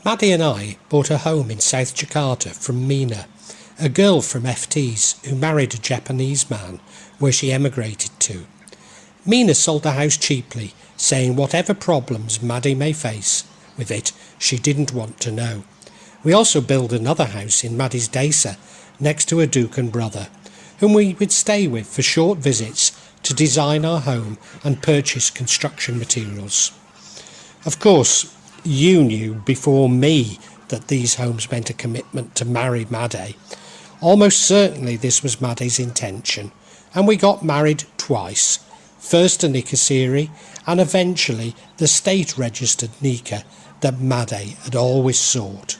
Maddie and I bought a home in South Jakarta from Mina, a girl from FTs who married a Japanese man where she emigrated to. Mina sold the house cheaply, saying whatever problems Maddie may face with it, she didn't want to know. We also built another house in Maddie's desa, next to a Dukan brother, whom we would stay with for short visits to design our home and purchase construction materials. Of course, you knew before me that these homes meant a commitment to marry Maddie. Almost certainly this was Maddie's intention, and we got married twice. First a nikah siri, and eventually the state-registered nikah that Maddie had always sought.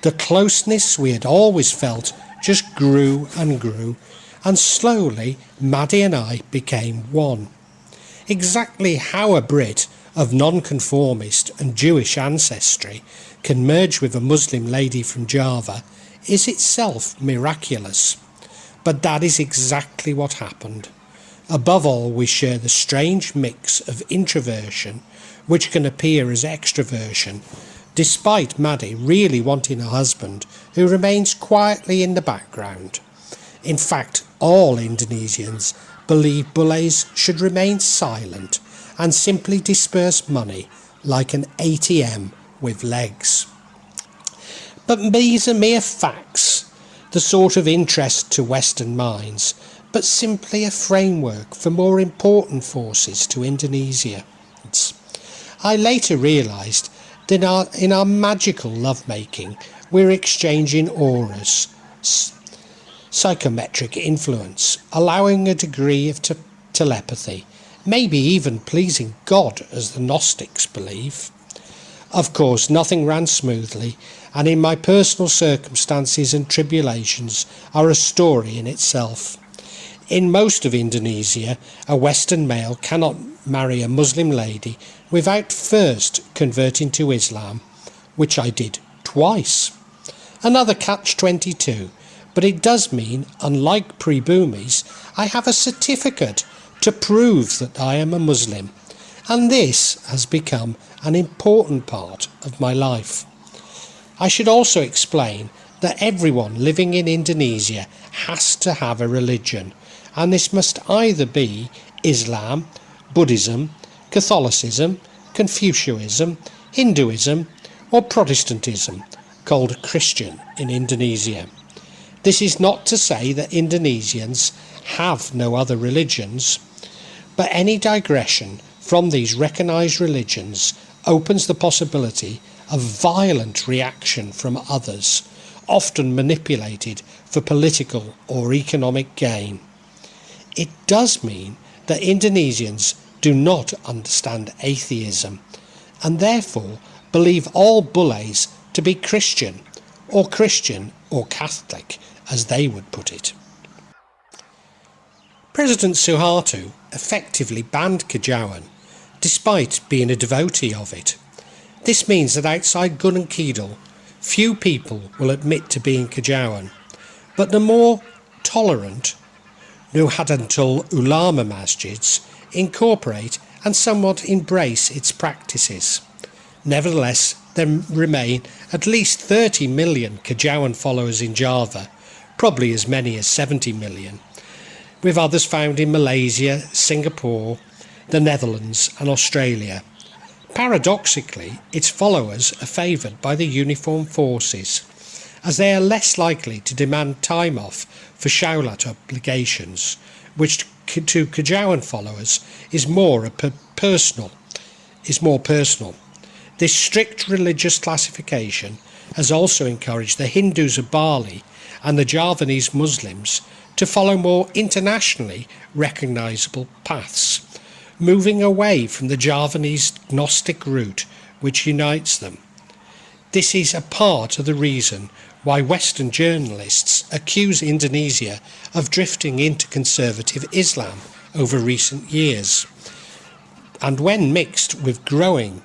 The closeness we had always felt just grew, and slowly Maddie and I became one. Exactly how a Brit of non-conformist and Jewish ancestry can merge with a Muslim lady from Java is itself miraculous. But that is exactly what happened. Above all, we share the strange mix of introversion, which can appear as extroversion, despite Maddie really wanting a husband who remains quietly in the background. In fact, all Indonesians believe bullets should remain silent and simply disperse money like an ATM with legs. But these are mere facts, the sort of interest to Western minds, but simply a framework for more important forces to Indonesia. I later realised that in our magical lovemaking we're exchanging auras, psychometric influence, allowing a degree of telepathy, maybe even pleasing God as the Gnostics believe. Of course, nothing ran smoothly, and in my personal circumstances and tribulations are a story in itself. In most of Indonesia, a Western male cannot marry a Muslim lady without first converting to Islam, which I did twice. Another catch-22, but it does mean, unlike pre-boomies, I have a certificate to prove that I am a Muslim, and this has become an important part of my life. I should also explain that everyone living in Indonesia has to have a religion, and this must either be Islam, Buddhism, Catholicism, Confucianism, Hinduism, or Protestantism, called Christian in Indonesia. This is not to say that Indonesians have no other religions, but any digression from these recognised religions opens the possibility of violent reaction from others, often manipulated for political or economic gain. It does mean that Indonesians do not understand atheism, and therefore believe all bullets to be Christian or Catholic, as they would put it. President Suharto effectively banned Kejawen, despite being a devotee of it. This means that outside Gunung Kidul, few people will admit to being Kejawen, but the more tolerant Nahdlatul Ulama masjids incorporate and somewhat embrace its practices. Nevertheless, there remain at least 30 million Kejawen followers in Java, probably as many as 70 million, with others found in Malaysia, Singapore, the Netherlands and Australia. Paradoxically, its followers are favoured by the uniformed forces, as they are less likely to demand time off for Shaulat obligations, which to Kejawen followers is more personal. This strict religious classification has also encouraged the Hindus of Bali and the Javanese Muslims to follow more internationally recognisable paths, moving away from the Javanese Gnostic route which unites them. This is a part of the reason why Western journalists accuse Indonesia of drifting into conservative Islam over recent years, and when mixed with growing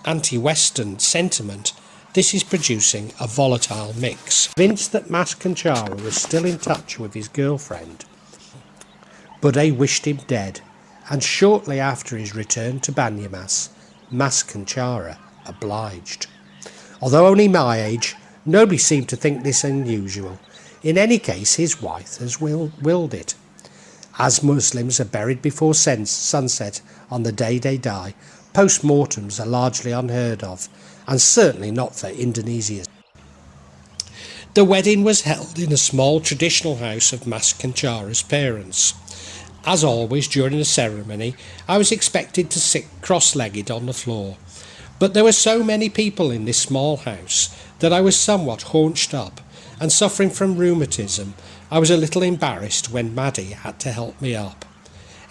anti-Western sentiment, this is producing a volatile mix. Convinced that Mas Kanchara was still in touch with his girlfriend, Bude wished him dead, and shortly after his return to Banyumas, Mas Kanchara obliged. Although only my age, nobody seemed to think this unusual. In any case, his wife has willed it. As Muslims are buried before sunset on the day they die, post-mortems are largely unheard of, and certainly not for Indonesia. The wedding was held in a small traditional house of Mas Kencara's parents. As always during the ceremony, I was expected to sit cross-legged on the floor, but there were so many people in this small house that I was somewhat haunched up, and suffering from rheumatism, I was a little embarrassed when Maddie had to help me up.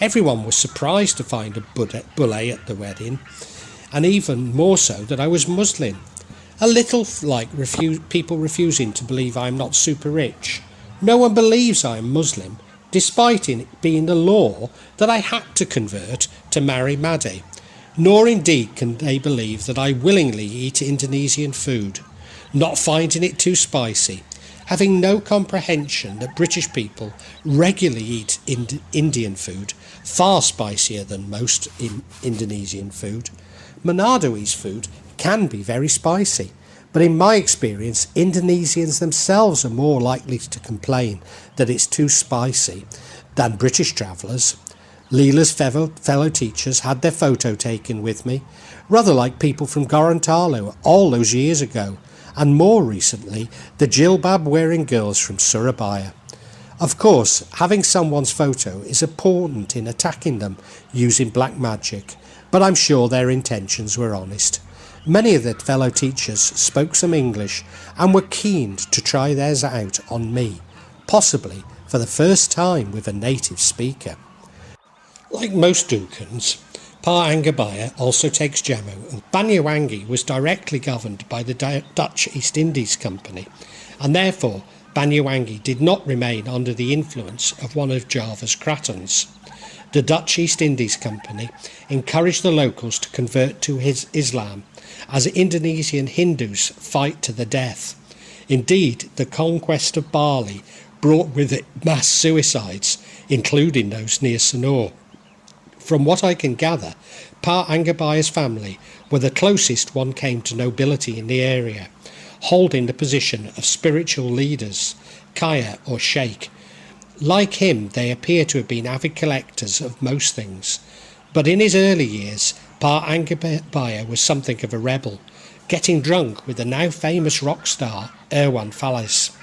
Everyone was surprised to find a Bude at the wedding, and even more so that I was Muslim. A little like people refusing to believe I am not super rich. No one believes I am Muslim, despite it being the law that I had to convert to marry Maddie. Nor indeed can they believe that I willingly eat Indonesian food, not finding it too spicy, having no comprehension that British people regularly eat Indian food, far spicier than most Indonesian food. Manadoese food can be very spicy, but in my experience, Indonesians themselves are more likely to complain that it's too spicy than British travellers. Leela's fellow teachers had their photo taken with me, rather like people from Gorontalo all those years ago, and more recently, the jilbab-wearing girls from Surabaya. Of course, having someone's photo is important in attacking them using black magic, but I'm sure their intentions were honest. Many of the fellow teachers spoke some English and were keen to try theirs out on me, possibly for the first time with a native speaker. Like most Dukans, Pa Angbaya also takes Jamu, and Banywangi was directly governed by the Dutch East Indies Company, and therefore Banywangi did not remain under the influence of one of Java's kratons. The Dutch East Indies Company encouraged the locals to convert to Islam, as Indonesian Hindus fight to the death. Indeed, the conquest of Bali brought with it mass suicides, including those near Sanur. From what I can gather, Pa Angbaya's family were the closest one came to nobility in the area, holding the position of spiritual leaders, kaya or sheikh. Like him, they appear to have been avid collectors of most things, but in his early years, Pa Angbaya was something of a rebel, getting drunk with the now famous rock star Irwan Fals.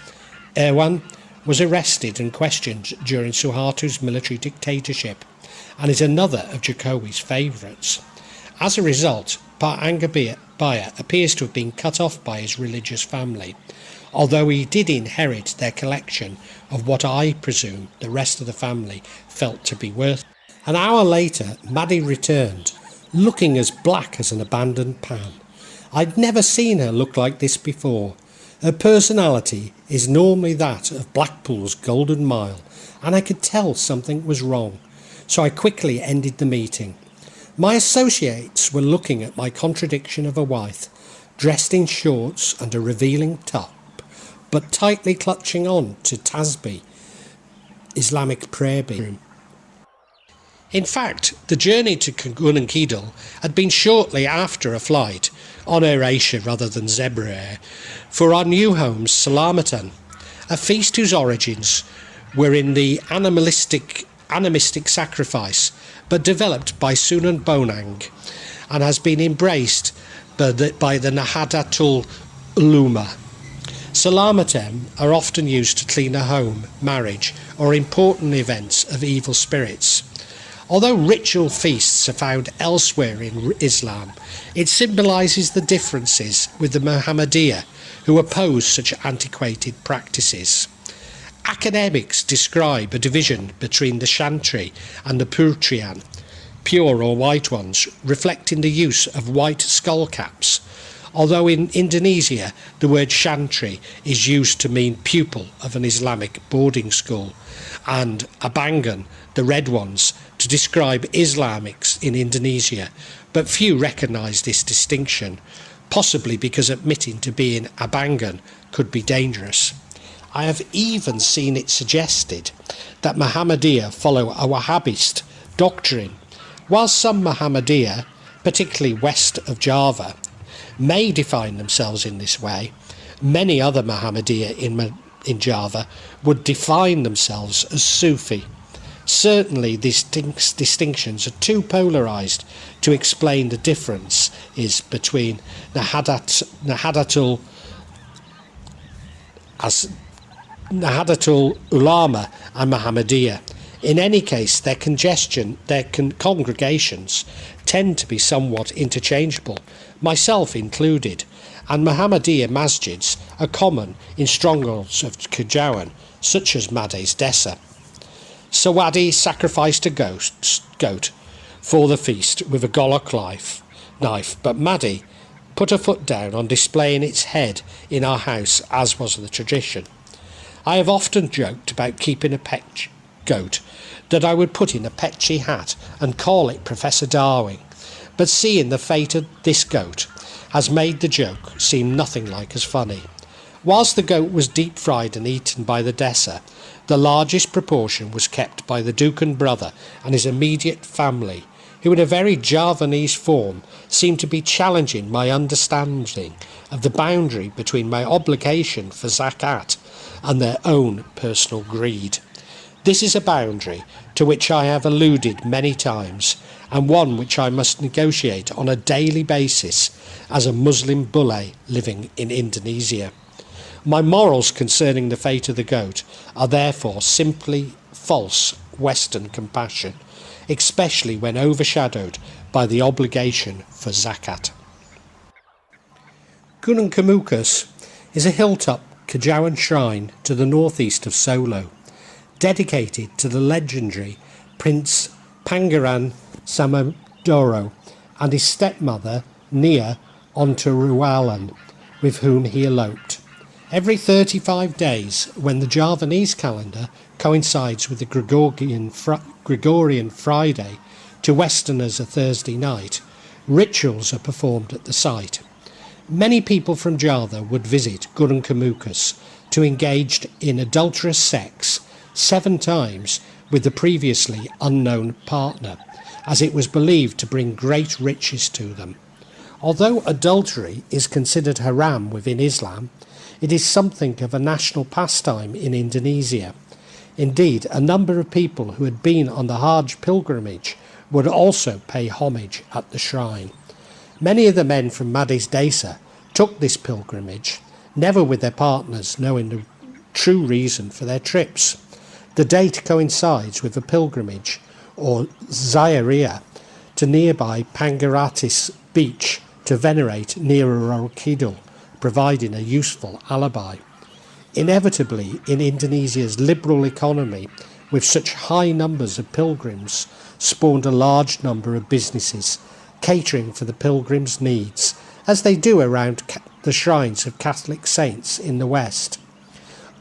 Irwan was arrested and questioned during Suharto's military dictatorship, and is another of Jokowi's favourites. As a result, Pa Angbaya appears to have been cut off by his religious family, although he did inherit their collection of what I presume the rest of the family felt to be worth. An hour later, Maddie returned, looking as black as an abandoned pan. I'd never seen her look like this before. Her personality is normally that of Blackpool's Golden Mile, and I could tell something was wrong. So I quickly ended the meeting. My associates were looking at my contradiction of a wife, dressed in shorts and a revealing top, but tightly clutching on to tasbih, Islamic prayer bead. In fact, the journey to Gunung Kidul had been shortly after a flight, on AirAsia rather than Zebra Air, for our new home Islam1a, a feast whose origins were in the animistic sacrifice, but developed by Sunan Bonang, and has been embraced by the Nahdlatul Ulama. Islam1a are often used to clean a home, marriage, or important events of evil spirits. Although ritual feasts are found elsewhere in Islam, it symbolises the differences with the Muhammadiyah, who oppose such antiquated practices. Academics describe a division between the Shantri and the Putrian, pure or white ones, reflecting the use of white skull caps, although in Indonesia the word Shantri is used to mean pupil of an Islamic boarding school, and Abangan, the red ones, to describe Islamics in Indonesia, but few recognise this distinction, possibly because admitting to being Abangan could be dangerous. I have even seen it suggested that Muhammadiyah follow a Wahhabist doctrine, while some Muhammadiyah, particularly west of Java, may define themselves in this way, many other Muhammadiyah in Java would define themselves as Sufi. Certainly these distinctions are too polarised to explain the differences between Nahadatul Ulama and Muhammadiyah. In any case, their congregations tend to be somewhat interchangeable, myself included, and Muhammadiyah masjids are common in strongholds of Kajawan, such as Made's Dessa. Sawadi sacrificed a goat for the feast with a golok knife, but Made put a foot down on displaying its head in our house, as was the tradition. I have often joked about keeping a pet goat that I would put in a petchy hat and call it Professor Darwin, but seeing the fate of this goat has made the joke seem nothing like as funny. Whilst the goat was deep fried and eaten by the Dessa, the largest proportion was kept by the Dukan brother and his immediate family, who in a very Javanese form seemed to be challenging my understanding of the boundary between my obligation for zakat and their own personal greed. This is a boundary to which I have alluded many times, and one which I must negotiate on a daily basis as a Muslim bule living in Indonesia. My morals concerning the fate of the goat are therefore simply false Western compassion, especially when overshadowed by the obligation for zakat. Gunung Kemukus is a hilltop Kajawan shrine to the northeast of Solo, dedicated to the legendary Prince Pangeran Samudoro and his stepmother Nia Ontarualan, with whom he eloped. Every 35 days, when the Javanese calendar coincides with the Gregorian Friday, to Westerners a Thursday night, rituals are performed at the site. Many people from Java would visit Gunung Kemukus to engage in adulterous sex 7 times with the previously unknown partner, as it was believed to bring great riches to them. Although adultery is considered haram within Islam, it is something of a national pastime in Indonesia. Indeed, a number of people who had been on the Hajj pilgrimage would also pay homage at the shrine. Many of the men from Made's Desa took this pilgrimage, never with their partners knowing the true reason for their trips. The date coincides with the pilgrimage, or Zayariya, to nearby Pangaratis beach to venerate Niraro Kidul, providing a useful alibi. Inevitably, in Indonesia's liberal economy, with such high numbers of pilgrims, spawned a large number of businesses catering for the pilgrims' needs, as they do around the shrines of Catholic saints in the West.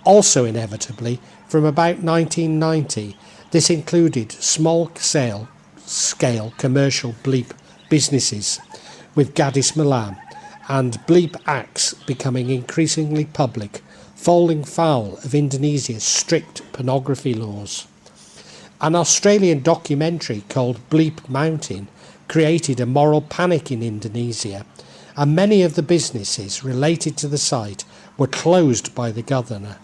Also inevitably, from about 1990, this included small-scale commercial bleep businesses, with Gadis Malam and bleep acts becoming increasingly public, falling foul of Indonesia's strict pornography laws. An Australian documentary called Bleep Mountain created a moral panic in Indonesia, and many of the businesses related to the site were closed by the governor,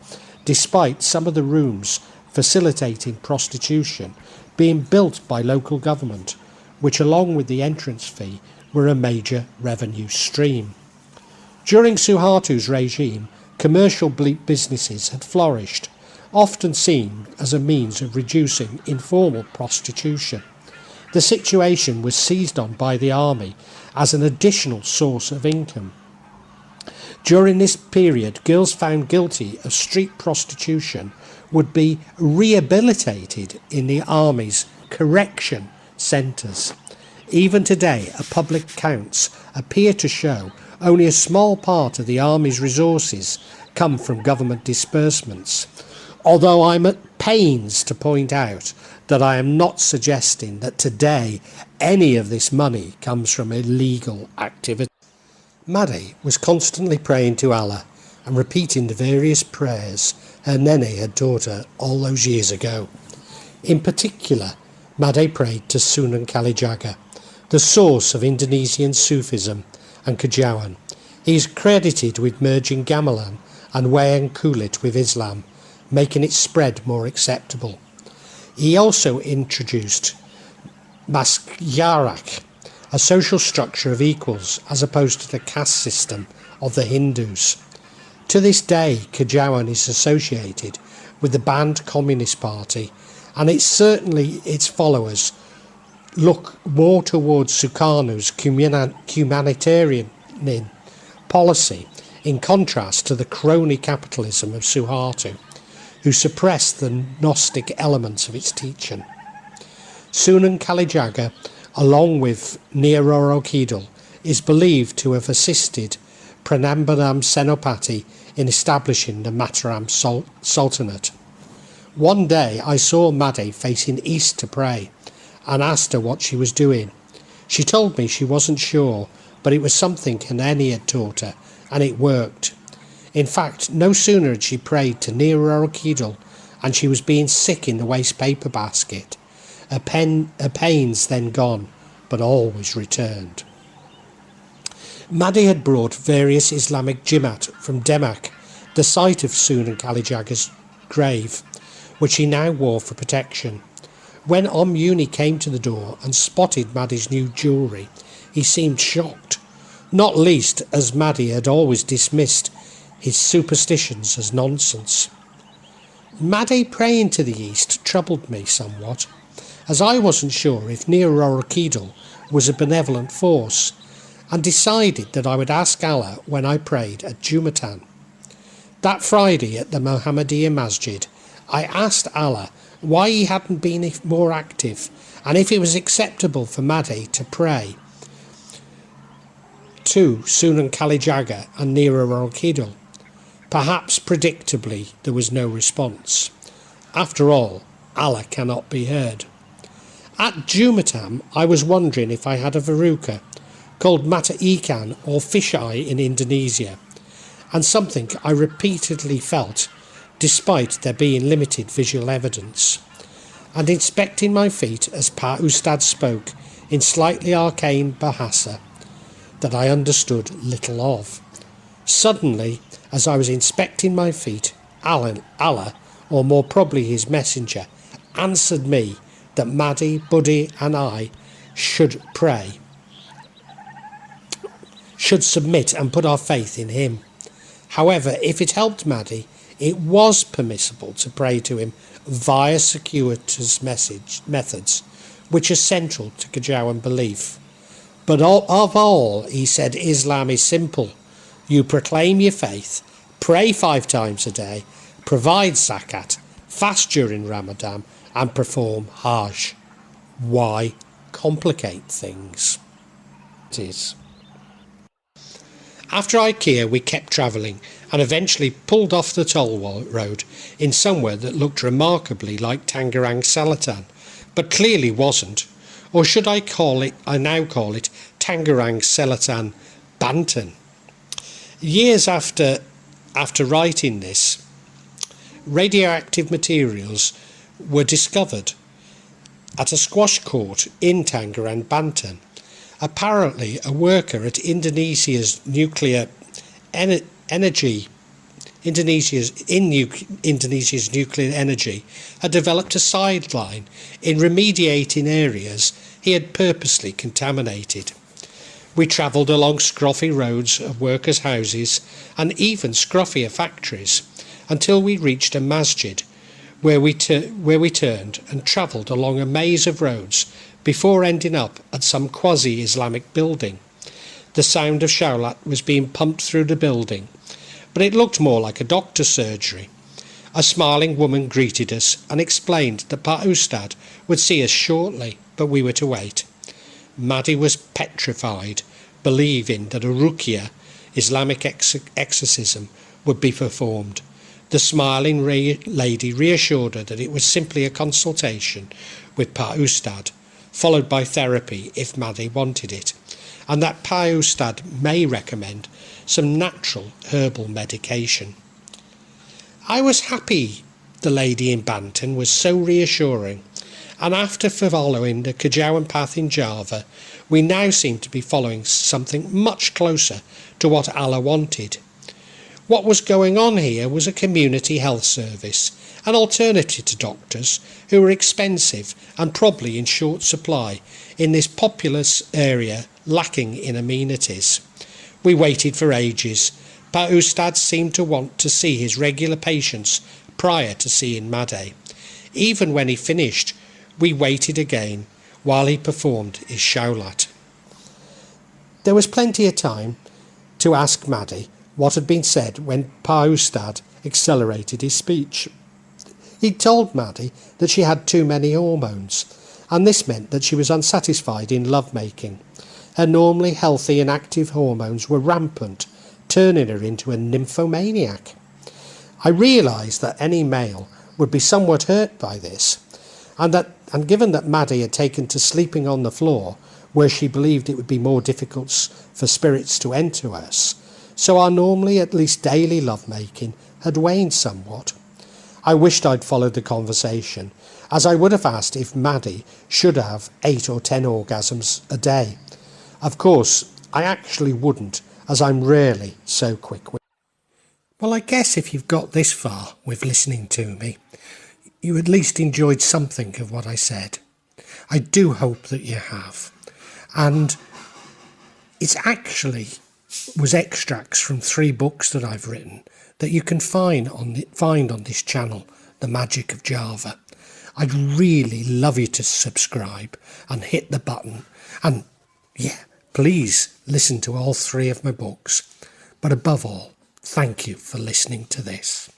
despite some of the rooms facilitating prostitution being built by local government, which along with the entrance fee were a major revenue stream. During Suharto's regime, commercial bleep businesses had flourished, often seen as a means of reducing informal prostitution. The situation was seized on by the army as an additional source of income. During this period, girls found guilty of street prostitution would be rehabilitated in the army's correction centres. Even today, public accounts appear to show only a small part of the army's resources come from government disbursements, although I'm at pains to point out that I am not suggesting that today any of this money comes from illegal activity. Made was constantly praying to Allah and repeating the various prayers her nene had taught her all those years ago. In particular, Made prayed to Sunan Kalijaga, the source of Indonesian Sufism, and Kajawan. He is credited with merging gamelan and Wayan Kulit with Islam, making its spread more acceptable. He also introduced Maskyarak, a social structure of equals as opposed to the caste system of the Hindus. To this day, Kajawan is associated with the banned Communist Party, and it's certainly its followers look more towards Sukarno's humanitarian policy, in contrast to the crony capitalism of Suharto, who suppressed the Gnostic elements of its teaching. Sunan Kalijaga, along with Nirorokidal, is believed to have assisted Pranambaram Senopati in establishing the Mataram Sultanate. One day I saw Made facing east to pray and asked her what she was doing. She told me she wasn't sure, but it was something Kaneni had taught her, and it worked. In fact, no sooner had she prayed to Nirorokidal and she was being sick in the waste paper basket. Her pains then gone, but always returned. Made had brought various Islamic jimat from Demak, the site of Sunan Kalijaga's grave, which he now wore for protection. When Muni came to the door and spotted Made's new jewellery, he seemed shocked, not least as Made had always dismissed his superstitions as nonsense. Made praying to the east troubled me somewhat, as I wasn't sure if Nirorokidal was a benevolent force, and decided that I would ask Allah when I prayed at Jumatan. That Friday at the Mohammedan Masjid, I asked Allah why he hadn't been more active, and if it was acceptable for Made to pray to Sunan Kalijaga and Nirorokidal. Perhaps predictably there was no response. After all, Allah cannot be heard. At Jumatam, I was wondering if I had a veruca, called mata ikan or fish eye in Indonesia, and something I repeatedly felt despite there being limited visual evidence. And inspecting my feet as Pa Ustad spoke in slightly arcane Bahasa that I understood little of. Suddenly, as I was inspecting my feet, Allah, or more probably his messenger, answered me that Made, Bude and I should pray, should submit and put our faith in him. However, if it helped Made, it was permissible to pray to him via circuitous methods, which are central to Kajawan belief. But of all, he said, Islam is simple. You proclaim your faith, pray 5 times a day, provide zakat, fast during Ramadan, and perform Hajj. Why complicate things? It is. After IKEA, we kept travelling and eventually pulled off the toll road in somewhere that looked remarkably like Tangerang Selatan, but clearly wasn't. Or should I now call it Tangerang Selatan Banten. Years after writing this, radioactive materials were discovered at a squash court in Tangerang, Banten. Apparently, a worker at Indonesia's nuclear energy had developed a sideline in remediating areas he had purposely contaminated. We travelled along scruffy roads of workers' houses and even scruffier factories until we reached a masjid, where we turned and travelled along a maze of roads before ending up at some quasi-Islamic building. The sound of shawlat was being pumped through the building, but it looked more like a doctor's surgery. A smiling woman greeted us and explained that Pa Ustad would see us shortly, but we were to wait. Made was petrified, believing that a ruqya, Islamic exorcism, would be performed. The smiling lady reassured her that it was simply a consultation with Pa Ustad, followed by therapy if Made wanted it, and that Pa Ustad may recommend some natural herbal medication. I was happy the lady in Banten was so reassuring, And after following the Kajawan path in Java, we now seem to be following something much closer to what Allah wanted. What was going on here was a community health service, an alternative to doctors who were expensive and probably in short supply in this populous area lacking in amenities. We waited for ages, but Ustad seemed to want to see his regular patients prior to seeing Made. Even when he finished, we waited again while he performed his shaulat. There was plenty of time to ask Made what had been said when Pa Ustad accelerated his speech. He told Made that she had too many hormones, and this meant that she was unsatisfied in lovemaking. Her normally healthy and active hormones were rampant, turning her into a nymphomaniac. I realised that any male would be somewhat hurt by this, and given that Made had taken to sleeping on the floor, where she believed it would be more difficult for spirits to enter us, so our normally at least daily lovemaking had waned somewhat. I wished I'd followed the conversation, as I would have asked if Made should have 8 or 10 orgasms a day. Of course, I actually wouldn't, as I'm rarely so quick. Well, I guess if you've got this far with listening to me, you at least enjoyed something of what I said. I do hope that you have. And it's actually was extracts from 3 books that I've written that you can find on this channel, The Magic of Java. I'd really love you to subscribe and hit the button. And yeah, please listen to all 3 of my books. But above all, thank you for listening to this.